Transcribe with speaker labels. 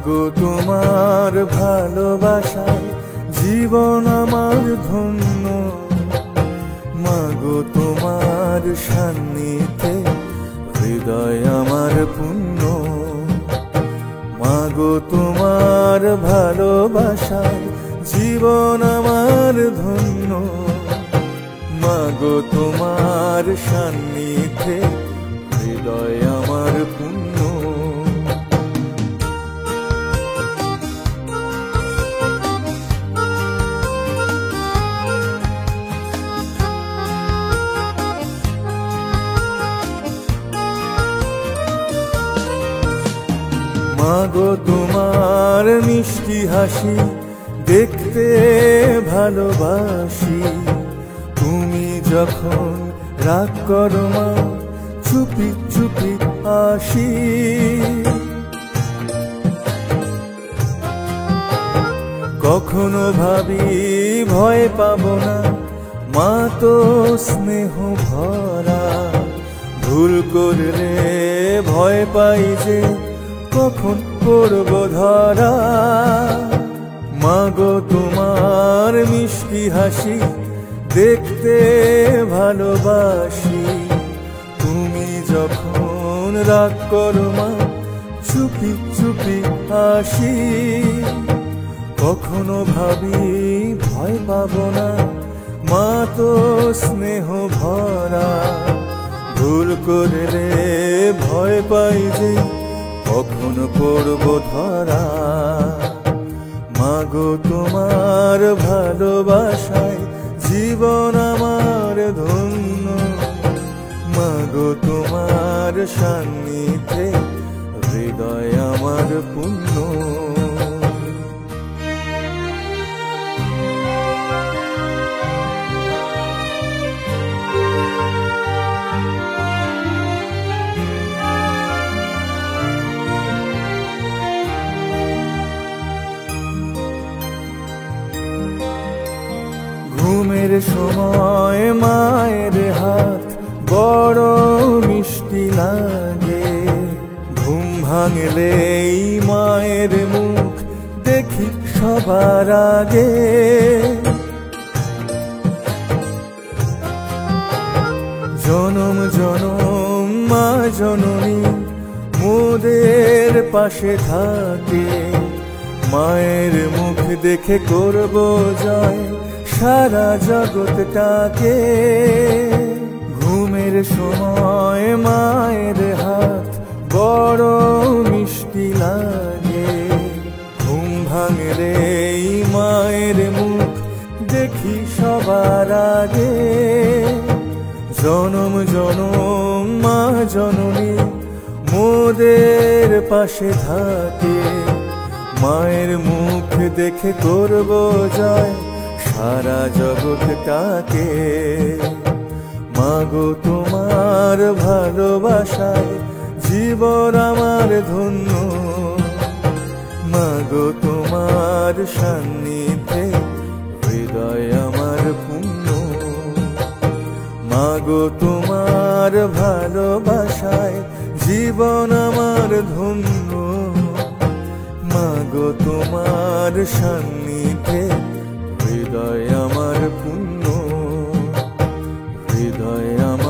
Speaker 1: মাগো তোমার ভালোবাসায় জীবন আমার ধন্য, মাগো তোমার সান্নিধ্যে হৃদয় আমার পুণ্য। মাগো তোমার ভালোবাসায় জীবন আমার ধন্য, মাগো তোমার সান্নিধ্যে হৃদয় আমার পুণ্য। মাগো তোমার মিষ্টি হাসি দেখতে ভালোবাসি, তুমি যখন রাগ করো মা চুপি চুপি আসি। কখনো ভাবি ভয় পাবো না, মা তো স্নেহ ভরা। ভুল করলে ভয় পাই যে কখন পড়ব ধরা। মাগো তোমার মিষ্টি হাসি দেখতে ভালোবাসি, তুমি যখন রাগ করো মা চুপি চুপি আসি। কখনো ভাবি ভয় পাবো না, মা তো স্নেহ ভরা। ভুল করলে ভয় পাই যে কখন পড়ব ধরা। মাগো তোমার ভালোবাসায় জীবন আমার ধন্য, মাগো তোমার সান্নিধ্যে হৃদয় আমার পুণ্য। ঘুমের সময় মায়ের হাত বড় মিষ্টি লাগে, ঘুম ভাঙলেই মায়ের মুখ দেখি সবার আগে। জনম জনম মা জননী মোদের পাশে থাকে, মায়ের মুখ দেখে করব জয় সারা জগৎটাকে। ঘুমের সময় মায়ের হাত বড় মিষ্টি লাগে, ঘুম ভাঙলেই মায়ের মুখ দেখি সবার আগে। জনম জনম মা জননী মোদের পাশে থাকে, মায়ের মুখ দেখে করব জয় সারা জগৎটাকে। মাগো তোমার ভালোবাসায় জীবন আমার ধন্য, মাগো তোমার সান্নিধ্যে হৃদয় আমার পুণ্য। মাগো তোমার ভালোবাসায় জীবন আমার ধন্য, মাগো তোমার সান্নিধ্যে হৃদয় আমার পুণ্য, হৃদয় আমার